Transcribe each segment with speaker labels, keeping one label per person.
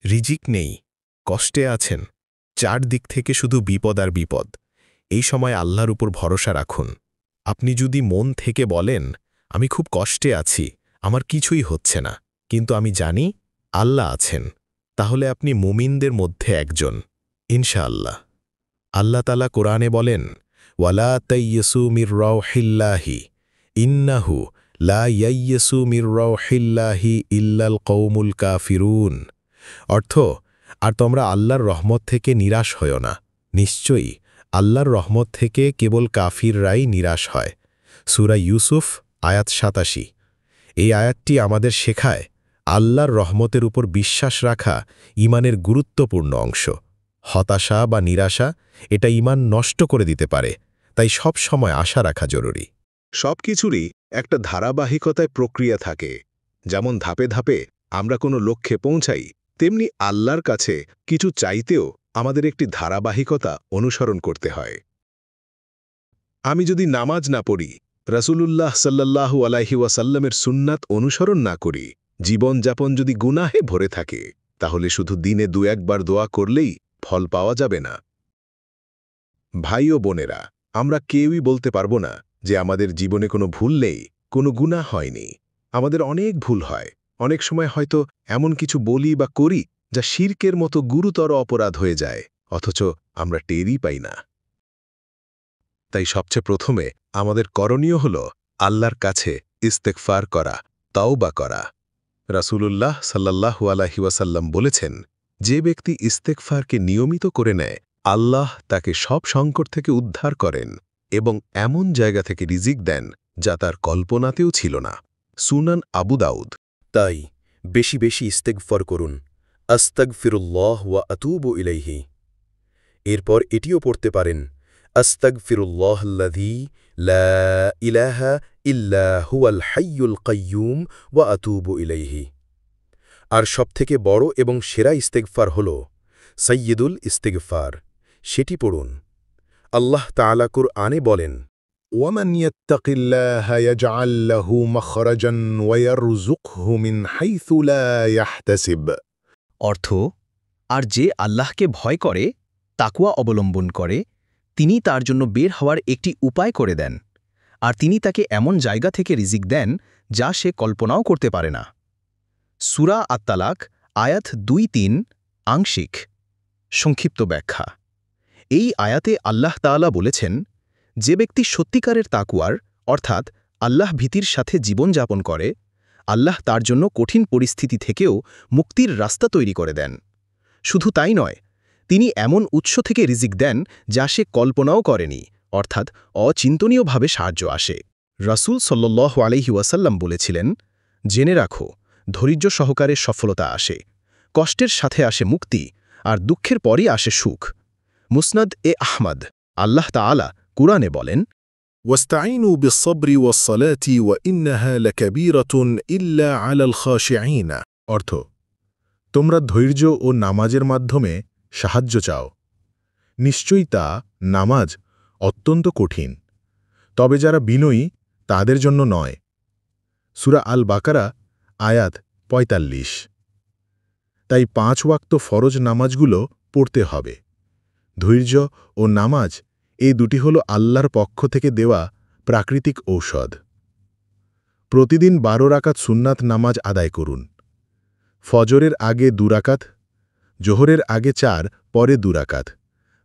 Speaker 1: রিজিক নেই, কষ্টে আছেন, চারদিক থেকে শুধু বিপদ আর বিপদ। এই সময় আল্লাহর উপর ভরসা রাখুন। আপনি যদি মন থেকে বলেন, আমি খুব কষ্টে আছি, আমার কিছুই হচ্ছে না, কিন্তু আমি জানি আল্লাহ আছেন, তাহলে আপনি মুমিনদের মধ্যে একজন, ইনশাআল্লাহ। আল্লাহ তাআলা কোরআনে বলেন, ওয়ালা তাইয়্যসু মির রাউহিল্লাহি ইন্নাহু লা ইয়াইয়্যসু মির রাউহিল্লাহি ইল্লাল কওমুল কাফিরুন। অর্থ, আর তোমরা আল্লাহর রহমত থেকে নিরাশ হয়ো না, নিশ্চয়ই আল্লাহর রহমত থেকে কেবল কাফিররাই নিরাশ হয়। সূরা ইউসুফ আয়াত ৮৭। এই আয়াতটি আমাদের শেখায় আল্লাহর রহমতের উপর বিশ্বাস রাখা ঈমানের গুরুত্বপূর্ণ অংশ। হতাশা বা নিরাশা এটা ঈমান নষ্ট করে দিতে পারে, তাই সব সময় আশা রাখা জরুরি।
Speaker 2: সবকিছুরই একটা ধারাবাহিকতায় প্রক্রিয়া থাকে। যেমন ধাপে ধাপে আমরা কোনো লক্ষ্যে পৌঁছাই, তেমনি আল্লাহর কাছে কিছু চাইতেও আমাদের একটি ধারাবাহিকতা অনুসরণ করতে হয়। আমি যদি নামাজ না পড়ি, রাসূলুল্লাহ সাল্লাল্লাহু আলাইহি ওয়াসাল্লামের সুন্নাত অনুসরণ না করি, জীবনযাপন যদি গুনাহে ভরে থাকে, তাহলে শুধু দিনে ২-১ বার দোয়া করলেই ফল পাওয়া যাবে না। ভাই ও বোনেরা, আমরা কেউই বলতে পারবো না যে আমাদের জীবনে কোনো ভুল নেই, কোনো গুনাহ হয়নি। আমাদের অনেক ভুল হয়, অনেক সময় হয়তো এমন কিছু বলি বা করি যা শিরকের মতো গুরুতর অপরাধ হয়ে যায়, অথচ আমরা টেরই পাই না। তাই সবচেয়ে প্রথমে আমাদের করণীয় হল আল্লাহর কাছে ইস্তেগফার করা, তাওবা করা। রাসূলুল্লাহ সাল্লাল্লাহু আলাইহি ওয়াসাল্লাম বলেছেন, যে ব্যক্তি ইস্তেগফারকে নিয়মিত করে নেয়, আল্লাহ তাকে সব সংকট থেকে উদ্ধার করেন এবং এমন জায়গা থেকে রিজিক দেন যা তার কল্পনাতেও ছিল না। সুনান আবু দাউদ।
Speaker 3: তাই বেশি বেশি ইস্তেগফার করুন, আস্তাগফিরুল্লাহ ওয়া আতুবু ইলাইহি। এরপর এটিও পড়তে পারেন, আস্তাগফিরুল্লাহাল্লাযী লা ইলাহা ইল্লা হুয়াল হাইয়ুল কাইয়্যুম ওয়া আতুবু ইলাইহি। আর সবথেকে বড় এবং সেরা ইস্তেগফার হল সাইয়্যিদুল ইস্তেগফার, সেটি পড়ুন। আল্লাহ তাআলা কুরআনে বলেন,
Speaker 2: ومن يتق الله يجعل له مخرجا ويرزقه من حيث لا يحتسب।
Speaker 4: অর্থ, আর যে আল্লাহকে ভয় করে, তাকওয়া অবলম্বন করে, তিনি তার জন্য বের হওয়ার একটি উপায় করে দেন, আর তিনি তাকে এমন জায়গা থেকে রিজিক দেন যা সে কল্পনাও করতে পারে না। সূরা আত-তালাক আয়াত ২-৩ আংশিক সংক্ষিপ্ত ব্যাখ্যা। এই আয়াতে আল্লাহ তাআলা বলেছেন, যে ব্যক্তি সত্যিকারের তাকওয়ার অর্থাৎ আল্লাহ ভীতির সাথে জীবনযাপন করে, আল্লাহ তার জন্য কঠিন পরিস্থিতি থেকেও মুক্তির রাস্তা তৈরি করে দেন। শুধু তাই নয়, তিনি এমন উৎস থেকে রিজিক দেন যা সে কল্পনাও করেনি, অর্থাৎ অচিন্তনীয়ভাবে সাহায্য আসে। রাসূল সাল্লাল্লাহু আলাইহি ওয়াসাল্লাম বলেছিলেন, জেনে রাখো, ধৈর্য সহকারে সফলতা আসে, কষ্টের সাথে আসে মুক্তি, আর দুঃখের পরই আসে সুখ। মুসনাদ আহমদ। আল্লাহ তাআলা কুরআনে বলেন,
Speaker 2: واستعينوا بالصبر والصلاة وإنها لكبيرة إلا على الخاشعين। অর্থ, তোমরা ধৈর্য ও নামাজের মাধ্যমে সাহায্য চাও, নিশ্চয়ই তা নামাজ অত্যন্ত কঠিন, তবে যারা বিনয়ী তাদের জন্য নয়। সূরা আল বাকারা আয়াত ৪৫। তাই ৫ ওয়াক্ত ফরজ নামাজগুলো পড়তে হবে। ধৈর্য ও নামাজ এই দুটি হল আল্লাহর পক্ষ থেকে দেওয়া প্রাকৃতিক ঔষধ। প্রতিদিন ১২ রাকাত সুন্নাত নামাজ আদায় করুন। ফজরের আগে ২ রাকাত, জোহরের আগে ৪, পরে ২ রাকাত,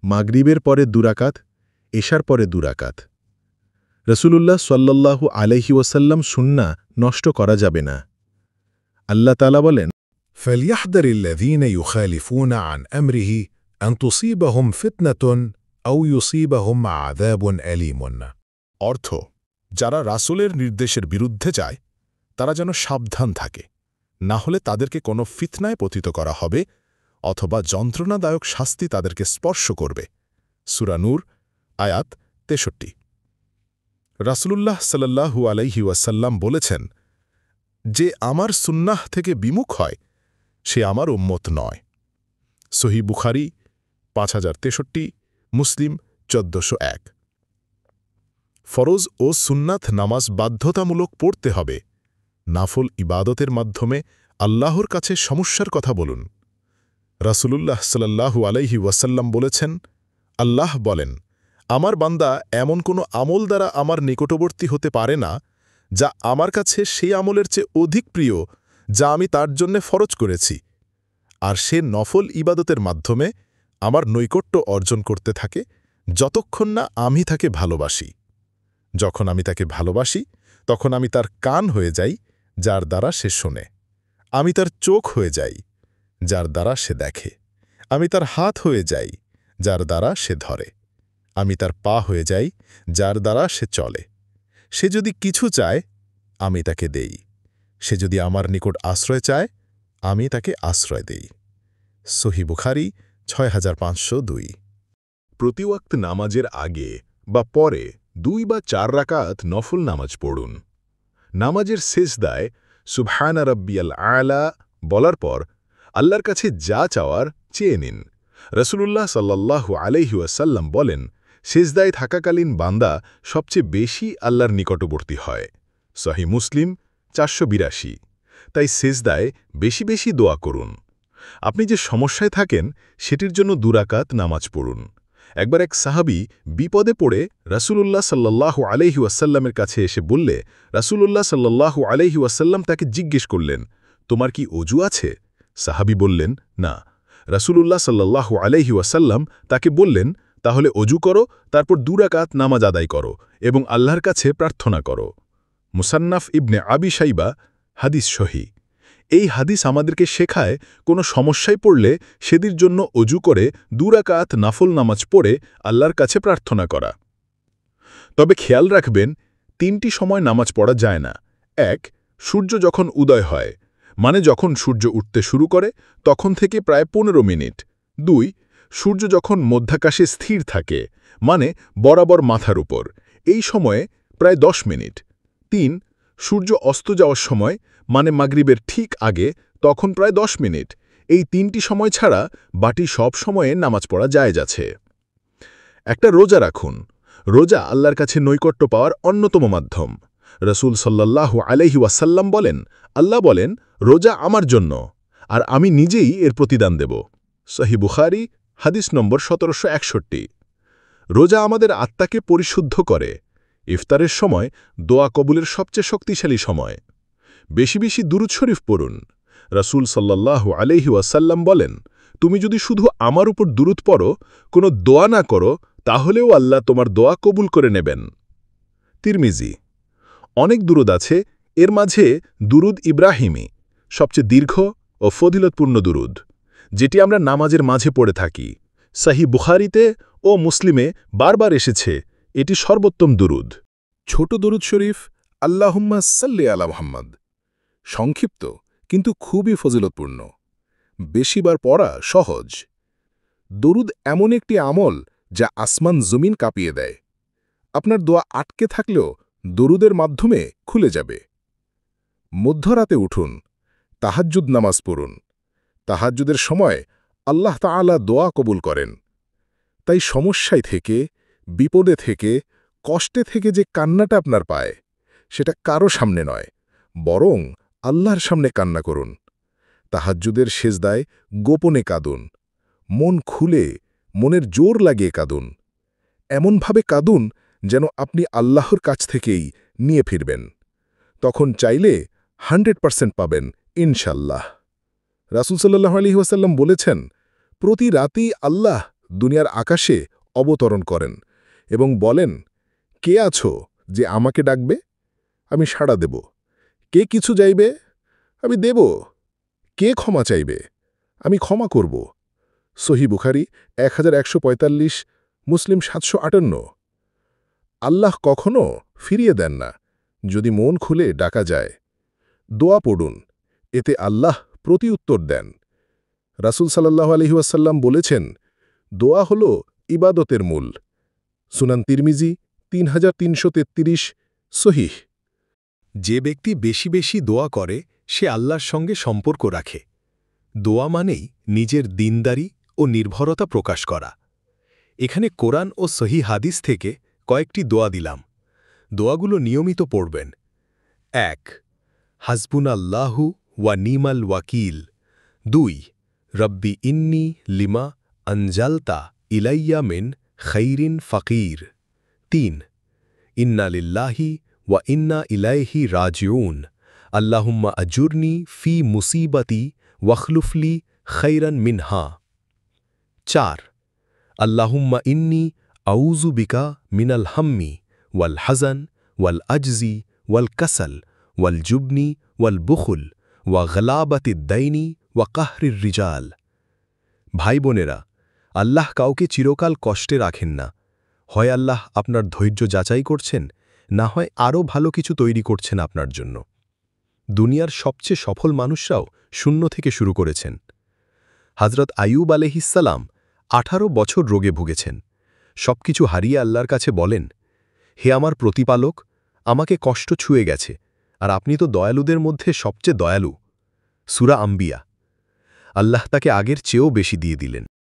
Speaker 2: মাগরিবের পরে ২ রাকাত, এশার পরে ২ রাকাত। রাসূলুল্লাহ সাল্লাল্লাহু আলাইহি ওয়াসাল্লাম সুন্নাহ নষ্ট করা যাবে না। আল্লাহ তাআলা বলেন,
Speaker 5: فليحذر الذين يخالفون عن أمره أن تصيبهم فتنة أو يصيبهم عذاب أليم। অর্থ, যারা রাসূলের নির্দেশের বিরুদ্ধে যায় তারা যেন সাবধান থাকে, না হলে তাদেরকে কোনো ফিতনায় পতিত করা হবে অথবা যন্ত্রণাদায়ক শাস্তি তাদেরকে স্পর্শ করবে। সূরা নূর আয়াত ৬৩। রাসূলুল্লাহ সাল্লাল্লাহু আলাইহি ওয়াসাল্লাম বলেছেন, যে আমার সুন্নাহ থেকে বিমুখ হয় সে আমার উম্মত নয়। সহিহ বুখারী ৫০৬৩, মুসলিম ১৪০১। ফরজ ও সুন্নাত নামাজ বাধ্যতামূলক পড়তে হবে। নাফল ইবাদতের মাধ্যমে আল্লাহর কাছে সমস্যার কথা বলুন। রাসূলুল্লাহ সাল্লাল্লাহু আলাইহি ওয়াসাল্লাম বলেছেন, আল্লাহ বলেন, আমার বান্দা এমন কোনো আমল দ্বারা আমার নিকটবর্তী হতে পারে না যা আমার কাছে সেই আমলের চেয়ে অধিক প্রিয় যা আমি তার জন্যে ফরজ করেছি, আর সে নফল ইবাদতের মাধ্যমে আমার নৈকট্য অর্জন করতে থাকে যতক্ষণ না আমি তাকে ভালোবাসি। যখন আমি তাকে ভালোবাসি তখন আমি তার কান হয়ে যাই, যার দ্বারা সে শোনে। আমি তার চোখ হয়ে যাই, যার দ্বারা সে দেখে। আমি তার হাত হয়ে যাই, যার দ্বারা সে ধরে। আমি তার পা হয়ে যাই, যার দ্বারা সে চলে। সে যদি কিছু চায়, আমি তাকে দেই। সে যদি আমার নিকট আশ্রয় চায়, আমি তাকে আশ্রয় দেই। সহিহ বুখারী 6502।
Speaker 2: প্রতি ওয়াক্ত নামাজের আগে বা পরে 2 বা 4 রাকাত নফল নামাজ পড়ুন। নামাজের সিজদায় সুবহানা রাব্বিয়াল আ'লা বলার পর আল্লাহর কাছে যা চাওয়ার চেয়ে নিন। রাসূলুল্লাহ সাল্লাল্লাহু আলাইহি ওয়াসাল্লাম বলেন, সিজদায় থাকাকালীন বান্দা সবচেয়ে বেশি আল্লাহর নিকটবর্তী হয়। সহিহ মুসলিম 482। তাই সিজদায় বেশি বেশি দোয়া করুন। আপনি যে সমস্যায় থাকেন সেটির জন্য 2 রাকাত নামাজ পড়ুন। একবার এক সাহাবী বিপদে পড়ে রাসূলুল্লাহ সাল্লাল্লাহু আলাইহি ওয়াসাল্লামের কাছে এসে বললে, রাসূলুল্লাহ সাল্লাল্লাহু আলাইহি ওয়াসাল্লাম তাকে জিজ্ঞেস করলেন, তোমার কি অজু আছে? সাহাবী বললেন, না। রাসূলুল্লাহ সাল্লাল্লাহু আলাইহি ওয়াসাল্লাম তাকে বললেন, তাহলে অজু করো, তারপর 2 রাকাত নামাজ আদায় করো এবং আল্লাহর কাছে প্রার্থনা করো। মুসান্নাফ ইবনে আবি শাইবা, হাদিস সহিহ। এই হাদিস আমাদেরকে শেখায় কোনো সমস্যায় পড়লে সেদির জন্য অজু করে 2 রাকাত নাফল নামাজ পড়ে আল্লাহর কাছে প্রার্থনা করা। তবে খেয়াল রাখবেন, 3টি সময় নামাজ পড়া যায় না। 1. সূর্য যখন উদয় হয়, মানে যখন সূর্য উঠতে শুরু করে তখন থেকে প্রায় 15 মিনিট। 2. সূর্য যখন মধ্যাকাশে স্থির থাকে, মানে বরাবর মাথার উপর, এই সময়ে প্রায় 10 মিনিট। 3. সূর্য অস্ত যাওয়ার সময়, মানে মাগরিবের ঠিক আগে, তখন প্রায় 10 মিনিট। এই 3টি সময় ছাড়া বাকি সব সময়ে নামাজ পড়া জায়েজ আছে। একটা রোজা রাখুন। রোজা আল্লাহর কাছে নৈকট্য পাওয়ার অন্যতম মাধ্যম। রাসূল সাল্লাল্লাহু আলাইহি ওয়াসাল্লাম বলেন, আল্লাহ বলেন, রোজা আমার জন্য, আর আমি নিজেই এর প্রতিদান দেব। সহিহ বুখারী, হাদিস নম্বর 1761। রোজা আমাদের আত্মাকে পরিশুদ্ধ করে। ইফতারের সময় দোয়া কবুলের সবচেয়ে শক্তিশালী সময়। বেশি বেশি দুরূদ শরীফ পড়ুন। রাসূল সাল্লাল্লাহু আলাইহি ওয়াসাল্লাম বলেন, তুমি যদি শুধু আমার উপর দুরূদ পড়ো, কোনো দোয়া না করো, তাহলেও আল্লাহ তোমার দোয়া কবুল করে নেবেন। তিরমিজি। অনেক দুরূদ আছে, এর মাঝে দুরূদ ইব্রাহিমী সবচেয়ে দীর্ঘ ও ফজিলতপূর্ণ দুরূদ, যেটি আমরা নামাজের মাঝে পড়ে থাকি। সহিহ বুখারীতে ও মুসলিমে বারবার এসেছে, এটি সর্বোত্তম দুরূদ।
Speaker 5: ছোট দরুদ শরীফ আল্লাহুম্মা সাল্লি আলা মুহাম্মদ, সংক্ষিপ্ত কিন্তু খুবই ফজিলতপূর্ণ। বেশিবার পড়া সহজ। দরুদ এমন একটি আমল যা আসমান জমিন কাঁপিয়ে দেয়। আপনার দোয়া আটকে থাকলেও দরুদের মাধ্যমে খুলে যাবে। মধ্যরাতে উঠুন, তাহাজ্জুদ নামাজ পড়ুন। তাহাজ্জুদের সময় আল্লাহ তাআলা দোয়া কবুল করেন। তাই সমস্যায় থেকে, বিপদে থেকে, কষ্টে থেকে যে কান্নাটা আপনার পায়, সেটা কারো সামনে নয়, বরং আল্লাহর সামনে কান্না করুন। তাহাজ্জুদের সেজদায় গোপনে কাঁদুন। মন খুলে, মনের জোর লাগিয়ে কাঁদুন। এমনভাবে কাঁদুন যেন আপনি আল্লাহর কাছ থেকেই নিয়ে ফিরবেন। তখন চাইলে 100% পাবেন ইনশাল্লাহ। রাসূল সাল্লাল্লাহু আলাইহি ওয়াসাল্লাম বলেছেন, প্রতি রাতেই আল্লাহ দুনিয়ার আকাশে অবতরণ করেন এবং বলেন, কে আছো যে আমাকে ডাকবে? আমি সাড়া দেব। কে কিছু চাইবে? আমি দেব। কে ক্ষমা চাইবে? আমি ক্ষমা করব। সহিহ বুখারী 1145, মুসলিম 758। আল্লাহ কখনো ফিরিয়ে দেন না যদি মন খুলে ডাকা যায়। দোয়া পড়ুন, এতে আল্লাহ প্রতিউত্তর দেন। রাসূল সাল্লাল্লাহু আলাইহি ওয়াসাল্লাম বলেছেন, দোয়া হল ইবাদতের মূল। সুনান তিরমিজি 3333, সহিহ।
Speaker 3: যে ব্যক্তি বেশি বেশি দোয়া করে সে আল্লাহর সঙ্গে সম্পর্ক রাখে। দোয়া মানেই নিজের দিনদারি ও নির্ভরতা প্রকাশ করা। এখানে কোরআন ও সহিহ হাদিস থেকে কয়েকটি দোয়া দিলাম। দোয়াগুলো নিয়মিত পড়বেন। 1. হাসবুনাল্লাহু ওয়া নিমাল ওয়াকিল। 2. রব্বি ইন্নি লিমা আনজালতা ইলাইয়া মিন খৈরিন ফকির 3 ইন্না লিল্লাহি ওয়া ইন্না ইলাইহি রাজিউন আল্লাহুম্মা আজুরনি ফি মুসিবতি ওয়াখলুফলি খৈরান মিনহা 4 আল্লাহুম্মা ইন্নি আউযু বিকা মিনাল হাম্মি ওয়াল হাজান ওয়াল আজজি ওয়াল কাসাল ওয়াল জুবনি ওয়াল বুখুল ওয়া গলাবাতিদ দাইনি ওয়া কাহরির রিজাল। ভাই বোনেরা, আল্লাহ কাউকে চিরকাল কষ্টে রাখেন না। হয় আল্লাহ আপনার ধৈর্য যাচাই করছেন, না হয় আরও ভালো কিছু তৈরি করছেন আপনার জন্য। দুনিয়ার সবচেয়ে সফল মানুষরাও শূন্য থেকে শুরু করেছেন। হযরত আইয়ুব আলাইহিসসালাম 18 বছর রোগে ভুগেছেন। সবকিছু হারিয়ে আল্লাহর কাছে বলেন, হে আমার প্রতিপালক, আমাকে কষ্ট ছুঁয়ে গেছে, আর আপনি তো দয়ালুদের মধ্যে সবচেয়ে দয়ালু। সূরা আম্বিয়া। আল্লাহ তাকে আগের চেয়েও বেশি দিয়ে দিলেন।